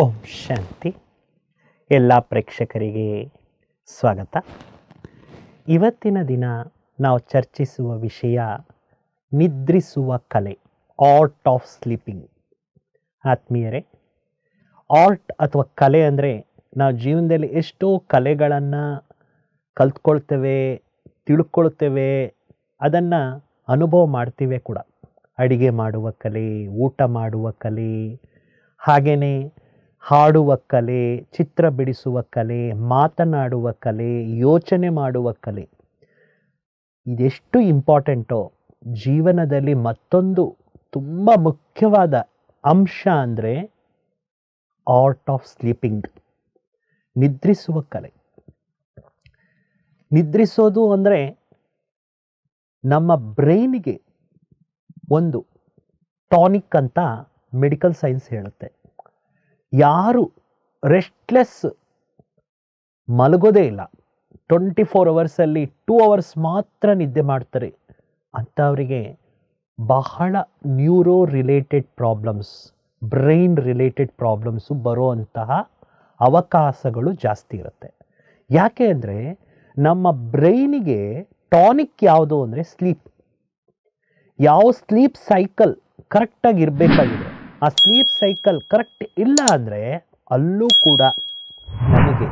ಓಂ ಶಾಂತಿ. ಎಲ್ಲ ಪ್ರೇಕ್ಷಕರಿಗೆ ಸ್ವಾಗತ. ಇವತ್ತಿನ ದಿನ ನಾವು ಚರ್ಚಿಸುವ ವಿಷಯ ನಿದ್ರಿಸುವ ಕಲೆ, ಆರ್ಟ್ ಆಫ್ ಸ್ಲೀಪಿಂಗ್. ಆತ್ಮೀಯರೇ, ಆರ್ಟ್ ಅಥವಾ ಕಲೆ ಅಂದರೆ ನಾವು ಜೀವನದಲ್ಲಿ ಎಷ್ಟೋ ಕಲೆಗಳನ್ನು ಕಲ್ತ್ಕೊಳ್ತೇವೆ, ತಿಳ್ಕೊಳ್ತೇವೆ, ಅದನ್ನು ಅನುಭವ ಮಾಡ್ತೀವಿ ಕೂಡ. ಅಡಿಗೆ ಮಾಡುವ ಕಲೆ, ಊಟ ಮಾಡುವ ಕಲೆ, ಹಾಗೆಯೇ ಹಾಡುವ ಕಲೆ, ಚಿತ್ರ ಬಿಡಿಸುವ ಕಲೆ, ಮಾತನಾಡುವ ಕಲೆ, ಯೋಚನೆ ಮಾಡುವ ಕಲೆ. ಇದೆಷ್ಟು ಇಂಪಾರ್ಟೆಂಟೋ ಜೀವನದಲ್ಲಿ ಮತ್ತೊಂದು ತುಂಬ ಮುಖ್ಯವಾದ ಅಂಶ ಅಂದರೆ ಆರ್ಟ್ ಆಫ್ ಸ್ಲೀಪಿಂಗ್, ನಿದ್ರಿಸುವ ಕಲೆ. ನಿದ್ರಿಸೋದು ಅಂದರೆ ನಮ್ಮ ಬ್ರೈನಿಗೆ ಒಂದು ಟಾನಿಕ್ ಅಂತ ಮೆಡಿಕಲ್ ಸೈನ್ಸ್ ಹೇಳುತ್ತೆ. ಯಾರು ರೆಸ್ಟ್ಲೆಸ್ ಮಲಗೋದೇ ಇಲ್ಲ, 24 ಅವರ್ಸಲ್ಲಿ 2 ಅವರ್ಸ್ ಮಾತ್ರ ನಿದ್ದೆ ಮಾಡ್ತಾರೆ, ಅಂಥವರಿಗೆ ಬಹಳ neuro related problems, brain related problems ಬರುವಂತಹ ಅವಕಾಶಗಳು ಜಾಸ್ತಿ ಇರುತ್ತೆ. ಯಾಕೆ ಅಂದರೆ ನಮ್ಮ ಬ್ರೈನಿಗೆ ಟಾನಿಕ್ ಯಾವುದು ಅಂದರೆ ಸ್ಲೀಪ್. ಯಾವ ಸ್ಲೀಪ್ ಸೈಕಲ್ ಕರೆಕ್ಟಾಗಿ ಇರಬೇಕಾಗಿದೆ, ಆ ಸ್ಲೀಪ್ ಸೈಕಲ್ ಕರೆಕ್ಟ್ ಇಲ್ಲ ಅಂದರೆ ಅಲ್ಲೂ ಕೂಡ ನಮಗೆ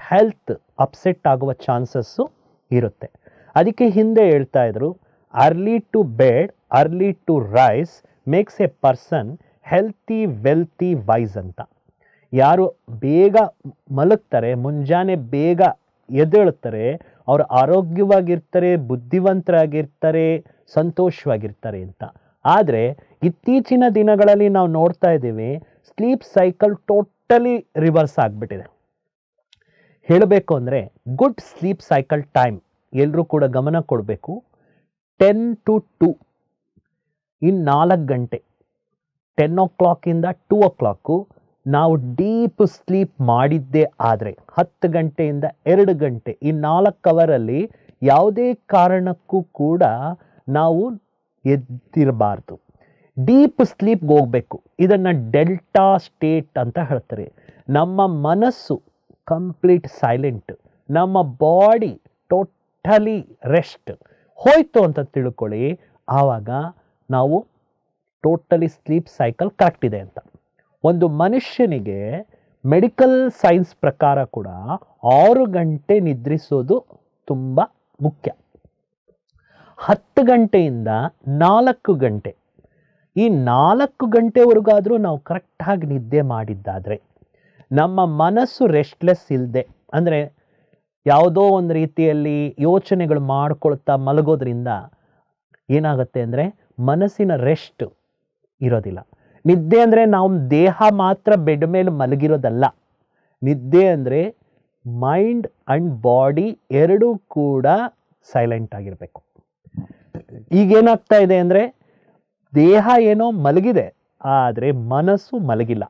ಹೆಲ್ತ್ ಅಪ್ಸೆಟ್ ಆಗುವ ಚಾನ್ಸಸ್ಸು ಇರುತ್ತೆ. ಅದಕ್ಕೆ ಹಿಂದೆ ಹೇಳ್ತಾ ಇದ್ರು, early to bed early to rise makes a person healthy wealthy wise ಅಂತ. ಯಾರು ಬೇಗ ಮಲಗ್ತಾರೆ, ಮುಂಜಾನೆ ಬೇಗ ಎದ್ದೇಳುತ್ತಾರೆ, ಅವರು ಆರೋಗ್ಯವಾಗಿರ್ತಾರೆ, ಬುದ್ಧಿವಂತರಾಗಿರ್ತಾರೆ, ಸಂತೋಷವಾಗಿರ್ತಾರೆ ಅಂತ. ಆದರೆ ಇತ್ತೀಚಿನ ದಿನಗಳಲ್ಲಿ ನಾವು ನೋಡ್ತಾ ಇದ್ದೀವಿ, ಸ್ಲೀಪ್ ಸೈಕಲ್ ಟೋಟಲಿ ರಿವರ್ಸ್ ಆಗಿಬಿಟ್ಟಿದೆ. ಹೇಳಬೇಕು ಅಂದರೆ ಗುಡ್ ಸ್ಲೀಪ್ ಸೈಕಲ್ ಟೈಮ್ ಎಲ್ಲರೂ ಕೂಡ ಗಮನ ಕೊಡಬೇಕು. 10 to 2 ಇನ್ನು 4 ಗಂಟೆ, 10 o'clock ಇಂದ 2 o'clock ನಾವು ಡೀಪ್ ಸ್ಲೀಪ್ ಮಾಡಿದ್ದೇ ಆದರೆ 10 ಗಂಟೆಯಿಂದ 2 ಗಂಟೆ, ಈ 4 ಅವರಲ್ಲಿ ಯಾವುದೇ ಕಾರಣಕ್ಕೂ ಕೂಡ ನಾವು ಎದ್ದಿರಬಾರ್ದು, ಡೀಪ್ ಸ್ಲೀಪ್ಗೆ ಹೋಗಬೇಕು. ಇದನ್ನು ಡೆಲ್ಟಾ ಸ್ಟೇಟ್ ಅಂತ ಹೇಳ್ತಾರೆ. ನಮ್ಮ ಮನಸ್ಸು ಕಂಪ್ಲೀಟ್ ಸೈಲೆಂಟ್, ನಮ್ಮ ಬಾಡಿ ಟೋಟಲಿ ರೆಸ್ಟ್ ಹೋಯ್ತು ಅಂತ ತಿಳ್ಕೊಳ್ಳಿ, ಆವಾಗ ನಾವು ಟೋಟಲಿ ಸ್ಲೀಪ್ ಸೈಕಲ್ ಕರೆಕ್ಟ್ ಇದೆ ಅಂತ. ಒಂದು ಮನುಷ್ಯನಿಗೆ ಮೆಡಿಕಲ್ ಸೈನ್ಸ್ ಪ್ರಕಾರ ಕೂಡ 6 ಗಂಟೆ ನಿದ್ರಿಸೋದು ತುಂಬ ಮುಖ್ಯ. 10 ಗಂಟೆಯಿಂದ 4 ಗಂಟೆ, ಈ 4 ಗಂಟೆವರೆಗಾದರೂ ನಾವು ಕರೆಕ್ಟಾಗಿ ನಿದ್ದೆ ಮಾಡಿದ್ದಾದರೆ, ನಮ್ಮ ಮನಸ್ಸು ರೆಸ್ಟ್ಲೆಸ್ ಇಲ್ಲದೆ, ಅಂದರೆ ಯಾವುದೋ ಒಂದು ರೀತಿಯಲ್ಲಿ ಯೋಚನೆಗಳು ಮಾಡ್ಕೊಳ್ತಾ ಮಲಗೋದ್ರಿಂದ ಏನಾಗುತ್ತೆ ಅಂದರೆ ಮನಸ್ಸಿನ ರೆಸ್ಟ್ ಇರೋದಿಲ್ಲ. ನಿದ್ದೆ ಅಂದರೆ ನಾವು ದೇಹ ಮಾತ್ರ ಬೆಡ್ ಮೇಲೆ ಮಲಗಿರೋದಲ್ಲ. ನಿದ್ದೆ ಅಂದರೆ ಮೈಂಡ್ ಆ್ಯಂಡ್ ಬಾಡಿ ಎರಡೂ ಕೂಡ ಸೈಲೆಂಟ್ ಆಗಿರಬೇಕು. ಈಗೇನಾಗ್ತಾ ಇದೆ ಅಂದರೆ ದೇಹ ಏನೋ ಮಲಗಿದೆ, ಆದರೆ ಮನಸ್ಸು ಮಲಗಿಲ್ಲ.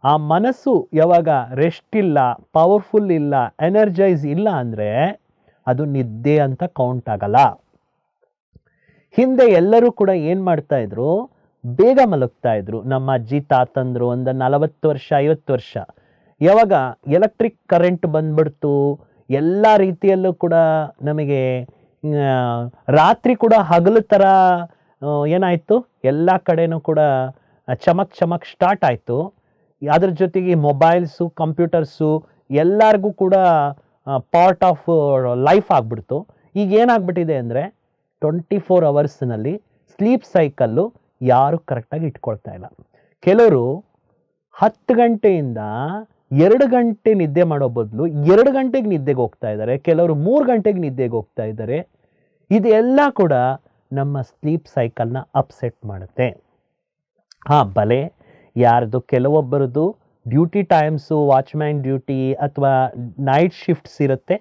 ಆ ಮನಸ್ಸು ಯಾವಾಗ ರೆಸ್ಟ್ ಇಲ್ಲ, ಪವರ್ಫುಲ್ ಇಲ್ಲ, ಎನರ್ಜೈಸ್ ಇಲ್ಲ ಅಂದರೆ ಅದು ನಿದ್ದೆ ಅಂತ ಕೌಂಟ್ ಆಗಲ್ಲ. ಹಿಂದೆ ಎಲ್ಲರೂ ಕೂಡ ಏನು ಮಾಡ್ತಾ ಇದ್ರು, ಬೇಗ ಮಲಗ್ತಾ ಇದ್ರು. ನಮ್ಮ ಅಜ್ಜಿ ತಾತಂದ್ರು ಒಂದು 40 ವರ್ಷ 50 ವರ್ಷ, ಯಾವಾಗ ಎಲೆಕ್ಟ್ರಿಕ್ ಕರೆಂಟ್ ಬಂದ್ಬಿಡ್ತು, ಎಲ್ಲ ರೀತಿಯಲ್ಲೂ ಕೂಡ ನಮಗೆ ರಾತ್ರಿ ಕೂಡ ಹಗಲು ಥರ ಏನಾಯಿತು, ಎಲ್ಲ ಕಡೆನೂ ಕೂಡ ಚಮಕ್ ಸ್ಟಾರ್ಟ್ ಆಯಿತು. ಅದ್ರ ಜೊತೆಗೆ ಮೊಬೈಲ್ಸು, ಕಂಪ್ಯೂಟರ್ಸು ಎಲ್ಲರಿಗೂ ಕೂಡ ಪಾರ್ಟ್ ಆಫ್ ಲೈಫ್ ಆಗಿಬಿಡ್ತು. ಈಗ ಏನಾಗ್ಬಿಟ್ಟಿದೆ ಅಂದರೆ 24 ಅವರ್ಸ್ನಲ್ಲಿ ಸ್ಲೀಪ್ ಸೈಕಲ್ಲು ಯಾರು ಕರೆಕ್ಟಾಗಿ ಇಟ್ಕೊಳ್ತಾ ಇಲ್ಲ. ಕೆಲವರು 10 ಗಂಟೆಯಿಂದ 2 ಗಂಟೆ ನಿದ್ದೆ ಮಾಡೋ ಬದಲು 2 ಗಂಟೆಗೆ ನಿದ್ದೆಗೆ ಹೋಗ್ತಾ ಇದ್ದಾರೆ, ಕೆಲವರು 3 ಗಂಟೆಗೆ ನಿದ್ದೆಗೆ ಹೋಗ್ತಾ ಇದ್ದಾರೆ. ಇದೆಲ್ಲ ಕೂಡ ನಮ್ಮ ಸ್ಲೀಪ್ ಸೈಕಲ್ನ ಅಪ್ಸೆಟ್ ಮಾಡುತ್ತೆ. ಬಲೆ ಯಾರ್ದು ಕೆಲವೊಬ್ಬರದು ಡ್ಯೂಟಿ ಟೈಮ್ಸು, ವಾಚ್ಮ್ಯಾನ್ ಡ್ಯೂಟಿ ಅಥವಾ ನೈಟ್ ಶಿಫ್ಟ್ಸ್ ಇರುತ್ತೆ,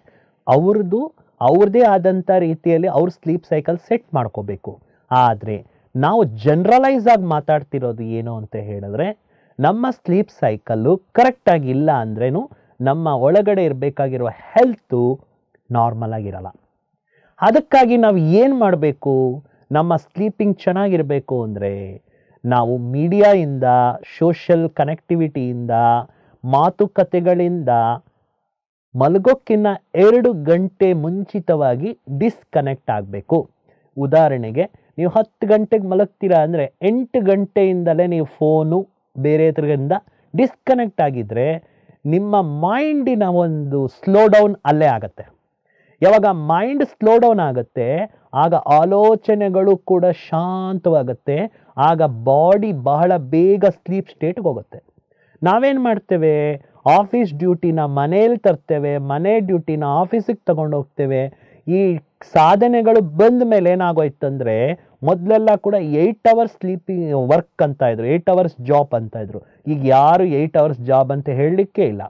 ಅವ್ರದ್ದೇ ಆದಂಥ ರೀತಿಯಲ್ಲಿ ಅವ್ರ ಸ್ಲೀಪ್ ಸೈಕಲ್ ಸೆಟ್ ಮಾಡ್ಕೋಬೇಕು. ಆದರೆ ನಾವು ಜನರಲೈಸ್ ಆಗಿ ಮಾತಾಡ್ತಿರೋದು ಏನು ಅಂತ ಹೇಳಿದ್ರೆ, ನಮ್ಮ ಸ್ಲೀಪ್ ಸೈಕಲ್ಲು ಕರೆಕ್ಟಾಗಿ ಇಲ್ಲ ಅಂದ್ರೇನು ನಮ್ಮ ಒಳಗಡೆ ಇರಬೇಕಾಗಿರುವ ಹೆಲ್ತು ನಾರ್ಮಲ್ ಆಗಿರಲ್ಲ. ಅದಕ್ಕಾಗಿ ನಾವು ಏನು ಮಾಡಬೇಕು, ನಮ್ಮ ಸ್ಲೀಪಿಂಗ್ ಚೆನ್ನಾಗಿರಬೇಕು ಅಂದರೆ ನಾವು ಮೀಡಿಯಾಯಿಂದ, ಸೋಷಿಯಲ್ ಕನೆಕ್ಟಿವಿಟಿಯಿಂದ ಮಾತುಕತೆಗಳಿಂದ ಮಲಗೋಕ್ಕಿನ್ನ 2 ಗಂಟೆ ಮುಂಚಿತವಾಗಿ ಡಿಸ್ಕನೆಕ್ಟ್ ಆಗಬೇಕು. ಉದಾಹರಣೆಗೆ ನೀವು 10 ಗಂಟೆಗೆ ಮಲಗ್ತೀರಾ ಅಂದರೆ 8 ಗಂಟೆಯಿಂದಲೇ ನೀವು ಫೋನು ಬೇರೆದ್ರಿಂದ ಡಿಸ್ಕನೆಕ್ಟ್ ಆಗಿದ್ರೆ ನಿಮ್ಮ ಮೈಂಡಿನ ಒಂದು ಸ್ಲೋ ಡೌನ್ ಅಲ್ಲೇ ಆಗುತ್ತೆ. ಯಾವಾಗ ಮೈಂಡ್ ಸ್ಲೋ ಡೌನ್ ಆಗುತ್ತೆ ಆಗ ಆಲೋಚನೆಗಳು ಕೂಡ ಶಾಂತವಾಗುತ್ತೆ. ಆಗ ಬಾಡಿ ಬಹಳ ಬೇಗ ಸ್ಲೀಪ್ ಸ್ಟೇಟ್ಗೆ ಹೋಗುತ್ತೆ. ನಾವೇನು ಮಾಡ್ತೇವೆ, ಆಫೀಸ್ ಡ್ಯೂಟಿನ ಮನೇಲಿ ತರ್ತೇವೆ, ಮನೆ ಡ್ಯೂಟಿನ ಆಫೀಸಿಗೆ ತಗೊಂಡು ಹೋಗ್ತೇವೆ. ಈ ಸಾಧನೆಗಳು ಬಂದ ಮೇಲೆ ಏನಾಗೋಯ್ತಂದರೆ ಮೊದಲೆಲ್ಲ ಕೂಡ 8 ಅವರ್ಸ್ ಸ್ಲೀಪಿಂಗ್ ವರ್ಕ್ ಅಂತ ಇದ್ರು, 8 ಅವರ್ಸ್ ಜಾಬ್ ಅಂತ ಇದ್ರು. ಈಗ ಯಾರು 8 ಅವರ್ಸ್ ಜಾಬ್ ಅಂತ ಹೇಳಲಿಕ್ಕೆ ಇಲ್ಲ.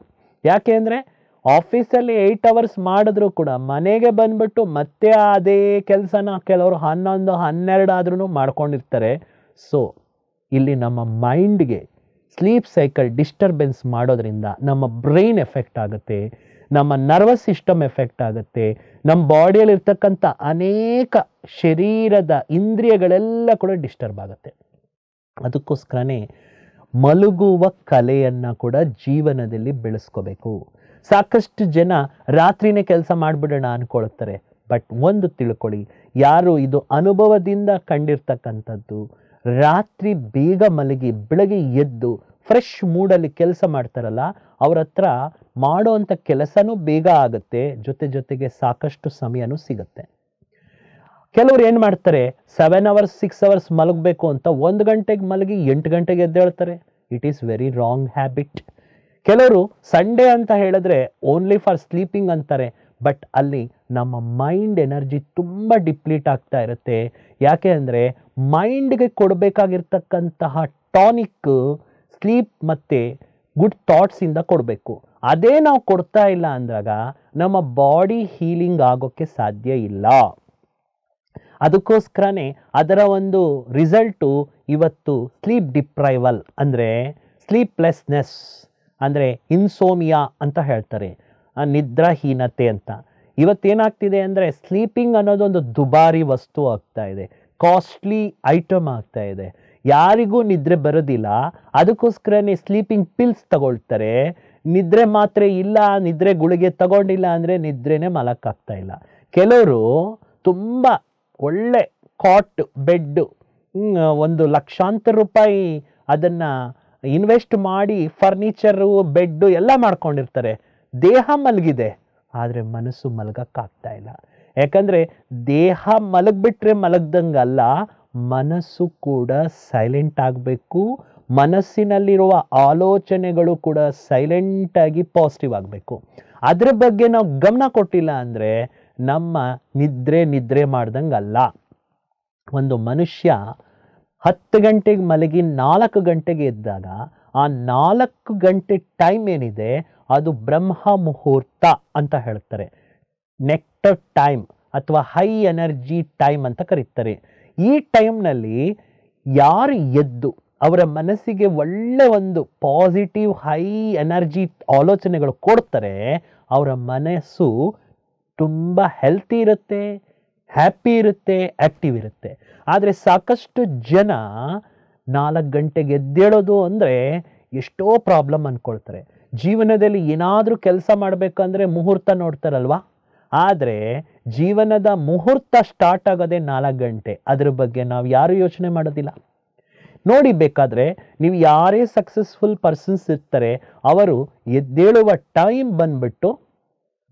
ಯಾಕೆ ಅಂದರೆ ಆಫೀಸಲ್ಲಿ 8 ಅವರ್ಸ್ ಮಾಡಿದ್ರು ಕೂಡ ಮನೆಗೆ ಬಂದ್ಬಿಟ್ಟು ಮತ್ತೆ ಅದೇ ಕೆಲಸನ ಕೆಲವರು 11, 12 ಆದ್ರೂ ಮಾಡ್ಕೊಂಡಿರ್ತಾರೆ. ಸೊ ಇಲ್ಲಿ ನಮ್ಮ ಮೈಂಡ್ಗೆ ಸ್ಲೀಪ್ ಸೈಕಲ್ ಡಿಸ್ಟರ್ಬೆನ್ಸ್ ಮಾಡೋದ್ರಿಂದ ನಮ್ಮ ಬ್ರೈನ್ ಎಫೆಕ್ಟ್ ಆಗುತ್ತೆ, ನಮ್ಮ ನರ್ವಸ್ ಸಿಸ್ಟಮ್ ಎಫೆಕ್ಟ್ ಆಗುತ್ತೆ, ನಮ್ಮ ಬಾಡಿಯಲ್ಲಿ ಇರ್ತಕ್ಕಂಥ ಅನೇಕ ಶರೀರದ ಇಂದ್ರಿಯಗಳೆಲ್ಲ ಕೂಡ ಡಿಸ್ಟರ್ಬ್ ಆಗುತ್ತೆ. ಅದಕ್ಕೋಸ್ಕರನೇ ಮಲಗುವ ಕಲೆಯನ್ನು ಕೂಡ ಜೀವನದಲ್ಲಿ ಬೆಳೆಸ್ಕೋಬೇಕು. ಸಾಕಷ್ಟು ಜನ ರಾತ್ರಿನೇ ಕೆಲಸ ಮಾಡಿಬಿಡೋಣ ಅಂದ್ಕೊಳ್ತಾರೆ. ಬಟ್ ಒಂದು ತಿಳ್ಕೊಳ್ಳಿ, ಯಾರು ಇದು ಅನುಭವದಿಂದ ಕಂಡಿರ್ತಕ್ಕಂಥದ್ದು, ರಾತ್ರಿ ಬೇಗ ಮಲಗಿ ಬೆಳಗ್ಗೆ ಎದ್ದು ಫ್ರೆಶ್ ಮೂಡಲ್ಲಿ ಕೆಲಸ ಮಾಡ್ತಾರಲ್ಲ, ಅವ್ರ ಹತ್ರ ಮಾಡೋವಂಥ ಕೆಲಸನೂ ಬೇಗ ಆಗುತ್ತೆ, ಜೊತೆಗೆ ಸಾಕಷ್ಟು ಸಮಯನೂ ಸಿಗುತ್ತೆ. ಕೆಲವ್ರು ಏನು ಮಾಡ್ತಾರೆ, 7 ಅವರ್ಸ್ 6 ಅವರ್ಸ್ ಮಲಗಬೇಕು ಅಂತ 1 ಗಂಟೆಗೆ ಮಲಗಿ 8 ಗಂಟೆಗೆ ಎದ್ದೇಳ್ತಾರೆ. It is very wrong habit. ಕೆಲವರು ಸಂಡೇ ಅಂತ ಹೇಳಿದ್ರೆ ಓನ್ಲಿ ಫಾರ್ ಸ್ಲೀಪಿಂಗ್ ಅಂತಾರೆ. ಬಟ್ ಅಲ್ಲಿ ನಮ್ಮ ಮೈಂಡ್ ಎನರ್ಜಿ ತುಂಬ ಡಿಪ್ಲೀಟ್ ಆಗ್ತಾ ಇರುತ್ತೆ. ಯಾಕೆ ಅಂದರೆ ಮೈಂಡ್ಗೆ ಕೊಡಬೇಕಾಗಿರ್ತಕ್ಕಂತಹ ಟಾನಿಕ್ ಸ್ಲೀಪ್ ಮತ್ತು ಗುಡ್ ಥಾಟ್ಸಿಂದ ಕೊಡಬೇಕು. ಅದೇ ನಾವು ಕೊಡ್ತಾ ಇಲ್ಲ ಅಂದಾಗ ನಮ್ಮ ಬಾಡಿ ಹೀಲಿಂಗ್ ಆಗೋಕ್ಕೆ ಸಾಧ್ಯ ಇಲ್ಲ. ಅದಕ್ಕೋಸ್ಕರನೇ ಅದರ ಒಂದು ರಿಸಲ್ಟು ಇವತ್ತು ಸ್ಲೀಪ್ ಡಿಪ್ರೈವಲ್ ಅಂದರೆ ಸ್ಲೀಪ್ಲೆಸ್ನೆಸ್ ಅಂದರೆ ಇನ್ಸೋಮಿಯಾ ಅಂತ ಹೇಳ್ತಾರೆ, ನಿದ್ರಾಹೀನತೆ ಅಂತ. ಇವತ್ತೇನಾಗ್ತಿದೆ ಅಂದರೆ ಸ್ಲೀಪಿಂಗ್ ಅನ್ನೋದೊಂದು ದುಬಾರಿ ವಸ್ತು ಆಗ್ತಾ ಇದೆ, ಕಾಸ್ಟ್ಲಿ ಐಟಮ್ ಆಗ್ತಾ ಇದೆ. ಯಾರಿಗೂ ನಿದ್ರೆ ಬರೋದಿಲ್ಲ, ಅದಕ್ಕೋಸ್ಕರನೇ ಸ್ಲೀಪಿಂಗ್ ಪಿಲ್ಸ್ ತಗೊಳ್ತಾರೆ. ನಿದ್ರೆ ಮಾತ್ರೆ ಇಲ್ಲ, ನಿದ್ರೆ ಗುಳಿಗೆ ತಗೊಂಡಿಲ್ಲ ಅಂದರೆ ನಿದ್ರೆನೇ ಮಲಕ್ಕಾಗ್ತಾ ಇಲ್ಲ. ಕೆಲವರು ತುಂಬ ಒಳ್ಳೆ ಕಾಟ್ ಬೆಡ್ಡು, 1 ಲಕ್ಷಾಂತರ ರೂಪಾಯಿ ಅದನ್ನು ಇನ್ವೆಸ್ಟ್ ಮಾಡಿ ಫರ್ನಿಚರು ಬೆಡ್ಡು ಎಲ್ಲ ಮಾಡ್ಕೊಂಡಿರ್ತಾರೆ. ದೇಹ ಮಲಗಿದೆ, ಆದರೆ ಮನಸ್ಸು ಮಲಗಕ್ಕಾಗ್ತಾ ಇಲ್ಲ. ಯಾಕಂದರೆ ದೇಹ ಮಲಗಿಬಿಟ್ರೆ ಮಲಗ್ದಂಗಲ್ಲ, ಮನಸ್ಸು ಕೂಡ ಸೈಲೆಂಟ್ ಆಗಬೇಕು. ಮನಸ್ಸಿನಲ್ಲಿರುವ ಆಲೋಚನೆಗಳು ಕೂಡ ಸೈಲೆಂಟಾಗಿ ಪಾಸಿಟಿವ್ ಆಗಬೇಕು. ಅದ್ರ ಬಗ್ಗೆ ನಾವು ಗಮನ ಕೊಟ್ಟಿಲ್ಲ ಅಂದರೆ ನಮ್ಮ ನಿದ್ರೆ ಮಾಡ್ದಂಗಲ್ಲ. ಒಂದು ಮನುಷ್ಯ 10 ಗಂಟೆಗೆ ಮಲಗಿ 4 ಗಂಟೆಗೆ ಎದ್ದಾಗ ಆ 4 ಗಂಟೆ ಟೈಮ್ ಏನಿದೆ ಅದು ಬ್ರಹ್ಮ ಮುಹೂರ್ತ ಅಂತ ಹೇಳ್ತಾರೆ. ನೆಕ್ಟರ್ ಟೈಮ್ ಅಥವಾ ಹೈ ಎನರ್ಜಿ ಟೈಮ್ ಅಂತ ಕರೀತಾರೆ. ಈ ಟೈಮ್ನಲ್ಲಿ ಯಾರು ಎದ್ದು ಅವರ ಮನಸ್ಸಿಗೆ ಒಳ್ಳೆ ಒಂದು ಪಾಸಿಟಿವ್ ಹೈ ಎನರ್ಜಿ ಆಲೋಚನೆಗಳು ಕೊಡ್ತಾರೆ, ಅವರ ಮನಸ್ಸು ತುಂಬ ಹೆಲ್ತಿ ಇರುತ್ತೆ, ಹ್ಯಾಪಿ ಇರುತ್ತೆ, ಆ್ಯಕ್ಟಿವ್ ಇರುತ್ತೆ. ಆದರೆ ಸಾಕಷ್ಟು ಜನ 4 ಗಂಟೆಗೆ ಎದ್ದೇಳೋದು ಅಂದರೆ ಎಷ್ಟೋ ಪ್ರಾಬ್ಲಮ್ ಅಂದ್ಕೊಳ್ತಾರೆ. ಜೀವನದಲ್ಲಿ ಏನಾದರೂ ಕೆಲಸ ಮಾಡಬೇಕಂದ್ರೆ ಮುಹೂರ್ತ ನೋಡ್ತಾರಲ್ವಾ, ಆದರೆ ಜೀವನದ ಮುಹೂರ್ತ ಸ್ಟಾರ್ಟ್ ಆಗೋದೇ 4 ಗಂಟೆ. ಅದ್ರ ಬಗ್ಗೆ ನಾವು ಯಾರು ಯೋಚನೆ ಮಾಡೋದಿಲ್ಲ. ನೋಡಿ, ಬೇಕಾದರೆ ನೀವು ಯಾರೇ ಸಕ್ಸಸ್ಫುಲ್ ಪರ್ಸನ್ಸ್ ಇರ್ತಾರೆ, ಅವರು ಎದ್ದೇಳುವ ಟೈಮ್ ಬಂದ್ಬಿಟ್ಟು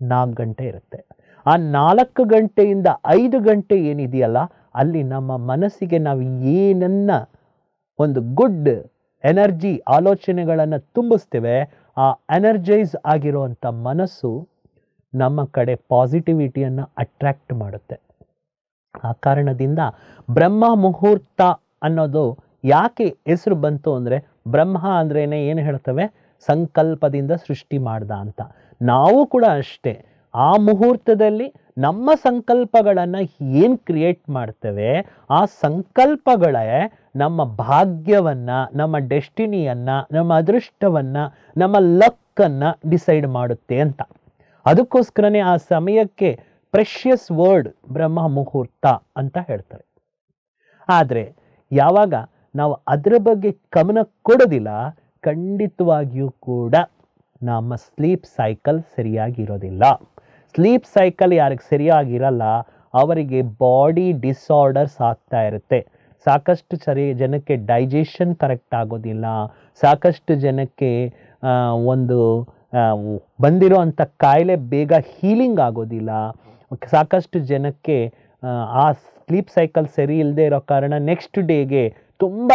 4 ಗಂಟೆ ಇರುತ್ತೆ. ಆ 4 ಗಂಟೆಯಿಂದ 5 ಗಂಟೆ ಏನಿದೆಯಲ್ಲ, ಅಲ್ಲಿ ನಮ್ಮ ಮನಸ್ಸಿಗೆ ನಾವು ಏನನ್ನ ಒಂದು ಗುಡ್ ಎನರ್ಜಿ ಆಲೋಚನೆಗಳನ್ನು ತುಂಬಿಸ್ತೇವೆ, ಆ ಎನರ್ಜೈಸ್ ಆಗಿರುವಂಥ ಮನಸ್ಸು ನಮ್ಮ ಕಡೆ ಪಾಸಿಟಿವಿಟಿಯನ್ನು ಅಟ್ರ್ಯಾಕ್ಟ್ ಮಾಡುತ್ತೆ. ಆ ಕಾರಣದಿಂದ ಬ್ರಹ್ಮ ಮುಹೂರ್ತ ಅನ್ನೋದು ಯಾಕೆ ಹೆಸರು ಬಂತು ಅಂದರೆ, ಬ್ರಹ್ಮ ಅಂದ್ರೇನೆ ಏನು ಹೇಳ್ತವೆ, ಸಂಕಲ್ಪದಿಂದ ಸೃಷ್ಟಿ ಮಾಡ್ದ ಅಂತ. ನಾವು ಕೂಡ ಅಷ್ಟೇ, ಆ ಮುಹೂರ್ತದಲ್ಲಿ ನಮ್ಮ ಸಂಕಲ್ಪಗಳನ್ನು ಏನು ಕ್ರಿಯೇಟ್ ಮಾಡ್ತೇವೆ, ಆ ಸಂಕಲ್ಪಗಳೇ ನಮ್ಮ ಭಾಗ್ಯವನ್ನು, ನಮ್ಮ ಡೆಸ್ಟಿನಿಯನ್ನು, ನಮ್ಮ ಅದೃಷ್ಟವನ್ನು, ನಮ್ಮ ಲಕ್ಕನ್ನು ಡಿಸೈಡ್ ಮಾಡುತ್ತೆ ಅಂತ. ಅದಕ್ಕೋಸ್ಕರನೇ ಆ ಸಮಯಕ್ಕೆ ಪ್ರೆಷಿಯಸ್ ವರ್ಡ್ ಬ್ರಹ್ಮ ಮುಹೂರ್ತ ಅಂತ ಹೇಳ್ತಾರೆ. ಆದರೆ ಯಾವಾಗ ನಾವು ಅದರ ಬಗ್ಗೆ ಗಮನ ಕೊಡೋದಿಲ್ಲ, ಖಂಡಿತವಾಗಿಯೂ ಕೂಡ ನಮ್ಮ ಸ್ಲೀಪ್ ಸೈಕಲ್ ಸರಿಯಾಗಿರೋದಿಲ್ಲ. ಸ್ಲೀಪ್ ಸೈಕಲ್ ಯಾರಿಗೆ ಸರಿಯಾಗಿರಲ್ಲ ಅವರಿಗೆ ಬಾಡಿ ಡಿಸಾರ್ಡರ್ಸ್ ಆಗ್ತಾ ಇರುತ್ತೆ. ಸಾಕಷ್ಟು ಜನಕ್ಕೆ ಡೈಜೆಷನ್ ಕರೆಕ್ಟ್ ಆಗೋದಿಲ್ಲ, ಸಾಕಷ್ಟು ಜನಕ್ಕೆ ಒಂದು ಬಂದಿರೋ ಅಂಥ ಕಾಯಿಲೆ ಬೇಗ ಹೀಲಿಂಗ್ ಆಗೋದಿಲ್ಲ, ಸಾಕಷ್ಟು ಜನಕ್ಕೆ ಆ ಸ್ಲೀಪ್ ಸೈಕಲ್ ಸರಿ ಇಲ್ಲದೆ ಇರೋ ಕಾರಣ ನೆಕ್ಸ್ಟ್ ಡೇಗೆ ತುಂಬ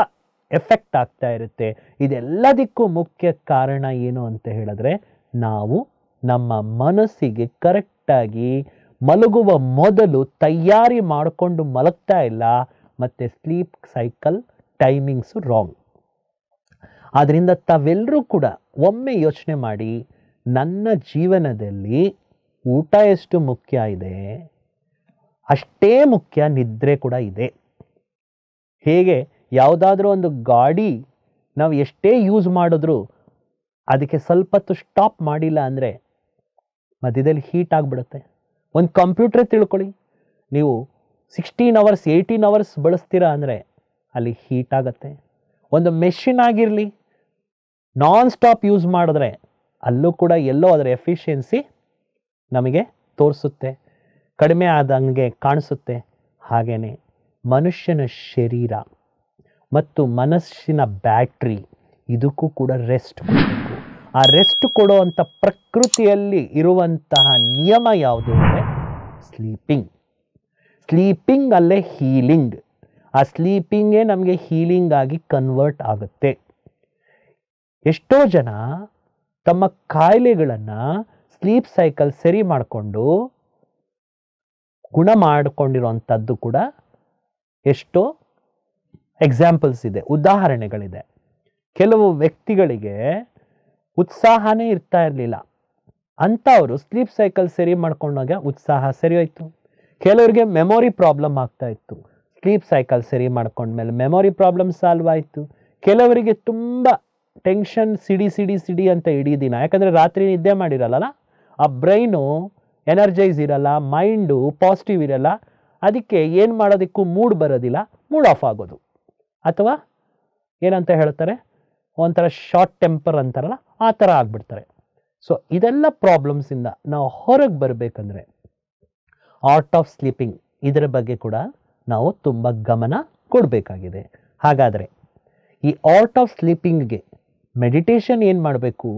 ಎಫೆಕ್ಟ್ ಆಗ್ತಾ ಇರುತ್ತೆ. ಇದೆಲ್ಲದಕ್ಕೂ ಮುಖ್ಯ ಕಾರಣ ಏನು ಅಂತ ಹೇಳಿದ್ರೆ, ನಾವು ನಮ್ಮ ಮನಸ್ಸಿಗೆ ಕರೆಕ್ಟಾಗಿ ಮಲಗುವ ಮೊದಲು ತಯಾರಿ ಮಾಡಿಕೊಂಡು ಮಲಗ್ತಾ ಇಲ್ಲ, ಮತ್ತು ಸ್ಲೀಪ್ ಸೈಕಲ್ ಟೈಮಿಂಗ್ಸು ರಾಂಗ್. ಆದ್ದರಿಂದ ತಾವೆಲ್ಲರೂ ಕೂಡ ಒಮ್ಮೆ ಯೋಚನೆ ಮಾಡಿ, ನನ್ನ ಜೀವನದಲ್ಲಿ ಊಟ ಎಷ್ಟು ಮುಖ್ಯ ಇದೆ ಅಷ್ಟೇ ಮುಖ್ಯ ನಿದ್ರೆ ಕೂಡ ಇದೆ. ಹೇಗೆ ಯಾವುದಾದ್ರೂ ಒಂದು ಗಾಡಿ ನಾವು ಎಷ್ಟೇ ಯೂಸ್ ಮಾಡಿದ್ರೂ ಅದಕ್ಕೆ ಸ್ವಲ್ಪ ಹೊತ್ತು ಸ್ಟಾಪ್ ಮಾಡಿಲ್ಲ ಅಂದರೆ ಮಧ್ಯದಲ್ಲಿ ಹೀಟ್ ಆಗಿಬಿಡುತ್ತೆ. ಒಂದು ಕಂಪ್ಯೂಟರ್ ತಿಳ್ಕೊಳ್ಳಿ, ನೀವು 16 hours 18 hours ಬಳಸ್ತೀರಾ ಅಂದರೆ ಅಲ್ಲಿ ಹೀಟ್ ಆಗುತ್ತೆ. ಒಂದು ಮೆಷಿನ್ ಆಗಿರಲಿ, ನಾನ್ ಸ್ಟಾಪ್ ಯೂಸ್ ಮಾಡಿದ್ರೆ ಅಲ್ಲೂ ಕೂಡ ಎಲ್ಲೋ ಅದರ ಎಫಿಷಿಯನ್ಸಿ ನಮಗೆ ತೋರಿಸುತ್ತೆ, ಕಡಿಮೆ ಆದಂಗೆ ಕಾಣಿಸುತ್ತೆ. ಹಾಗೆಯೇ ಮನುಷ್ಯನ ಶರೀರ ಮತ್ತು ಮನಸ್ಸಿನ ಬ್ಯಾಟ್ರಿ ಇದಕ್ಕೂ ಕೂಡ ರೆಸ್ಟ್ ಕೊಡಬೇಕು. ಆ ರೆಸ್ಟ್ ಕೊಡುವಂಥ ಪ್ರಕೃತಿಯಲ್ಲಿ ಇರುವಂತಹ ನಿಯಮ ಯಾವುದು ಅಂದರೆ ಸ್ಲೀಪಿಂಗ್. ಸ್ಲೀಪಿಂಗ್ ಅಲ್ಲೇ ಹೀಲಿಂಗ್. ಆ ಸ್ಲೀಪಿಂಗೇ ನಮಗೆ ಹೀಲಿಂಗ್ ಆಗಿ ಕನ್ವರ್ಟ್ ಆಗುತ್ತೆ. ಎಷ್ಟೋ ಜನ ತಮ್ಮ ಕಾಯಿಲೆಗಳನ್ನು ಸ್ಲೀಪ್ ಸೈಕಲ್ ಸರಿ ಮಾಡಿಕೊಂಡು ಗುಣ ಮಾಡಿಕೊಂಡಿರೋಂಥದ್ದು ಕೂಡ ಎಷ್ಟೋ ಎಕ್ಸಾಂಪಲ್ಸ್ ಇದೆ, ಉದಾಹರಣೆಗಳಿದೆ. ಕೆಲವು ವ್ಯಕ್ತಿಗಳಿಗೆ ಉತ್ಸಾಹನೇ ಇರ್ತಾ ಇರಲಿಲ್ಲ, ಅಂಥವರು ಸ್ಲೀಪ್ ಸೈಕಲ್ ಸರಿ ಮಾಡ್ಕೊಂಡಾಗ ಉತ್ಸಾಹ ಸರಿ ಹೋಯ್ತು. ಕೆಲವರಿಗೆ ಮೆಮೊರಿ ಪ್ರಾಬ್ಲಮ್ ಆಗ್ತಾ ಇತ್ತು, ಸ್ಲೀಪ್ ಸೈಕಲ್ ಸರಿ ಮಾಡ್ಕೊಂಡ್ಮೇಲೆ ಮೆಮೊರಿ ಪ್ರಾಬ್ಲಮ್ ಸಾಲ್ವ್ ಆಯಿತು. ಕೆಲವರಿಗೆ ತುಂಬ ಟೆನ್ಷನ್ ಸಿಡಿ ಅಂತ ಇಡೀ ದಿನ, ಯಾಕಂದರೆ ರಾತ್ರಿ ನಿದ್ದೆ ಮಾಡಿರಲ್ಲ, ಆ ಬ್ರೈನು ಎನರ್ಜೈಸ್ ಇರಲ್ಲ, ಮೈಂಡು ಪಾಸಿಟಿವ್ ಇರಲ್ಲ, ಅದಕ್ಕೆ ಏನು ಮಾಡೋದಕ್ಕೂ ಮೂಡ್ ಬರೋದಿಲ್ಲ, ಮೂಡ್ ಆಫ್ ಆಗೋದು, ಅಥವಾ ಏನಂತ ಹೇಳ್ತಾರೆ ಒಂಥರ ಶಾರ್ಟ್ ಟೆಂಪರ್ ಅಂತಾರಲ್ಲ ಆ ಥರ ಆಗಿಬಿಡ್ತಾರೆ. ಸೊ ಇದೆಲ್ಲ ಪ್ರಾಬ್ಲಮ್ಸಿಂದ ನಾವು ಹೊರಗೆ ಬರಬೇಕಂದ್ರೆ ಆರ್ಟ್ ಆಫ್ ಸ್ಲೀಪಿಂಗ್ ಇದರ ಬಗ್ಗೆ ಕೂಡ ನಾವು ತುಂಬ ಗಮನ ಕೊಡಬೇಕಾಗಿದೆ. ಹಾಗಾದರೆ ಈ ಆರ್ಟ್ ಆಫ್ ಸ್ಲೀಪಿಂಗ್ಗೆ ಮೆಡಿಟೇಷನ್ ಏನು ಮಾಡಬೇಕು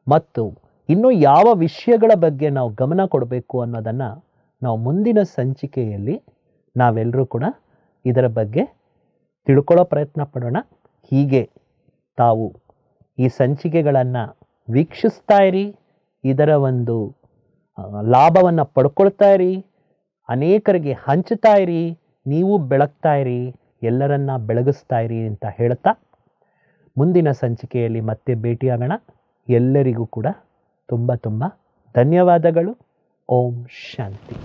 ಮತ್ತು ಇನ್ನೂ ಯಾವ ವಿಷಯಗಳ ಬಗ್ಗೆ ನಾವು ಗಮನ ಕೊಡಬೇಕು ಅನ್ನೋದನ್ನು ನಾವು ಮುಂದಿನ ಸಂಚಿಕೆಯಲ್ಲಿ ನಾವೆಲ್ಲರೂ ಕೂಡ ಇದರ ಬಗ್ಗೆ ತಿಳ್ಕೊಳ್ಳೋ ಪ್ರಯತ್ನ ಪಡೋಣ. ಹೀಗೆ ತಾವು ಈ ಸಂಚಿಕೆಗಳನ್ನು ವೀಕ್ಷಿಸ್ತಾ ಇರಿ, ಇದರ ಒಂದು ಲಾಭವನ್ನು ಪಡ್ಕೊಳ್ತಾ ಇರಿ, ಅನೇಕರಿಗೆ ಹಂಚ್ತಾ ಇರಿ, ನೀವು ಬೆಳಗ್ತಾ ಇರಿ, ಎಲ್ಲರನ್ನ ಬೆಳಗಿಸ್ತಾ ಇರಿ ಅಂತ ಹೇಳ್ತಾ ಮುಂದಿನ ಸಂಚಿಕೆಯಲ್ಲಿ ಮತ್ತೆ ಭೇಟಿಯಾಗೋಣ. ಎಲ್ಲರಿಗೂ ಕೂಡ ತುಂಬ ಧನ್ಯವಾದಗಳು. ಓಂ ಶಾಂತಿ.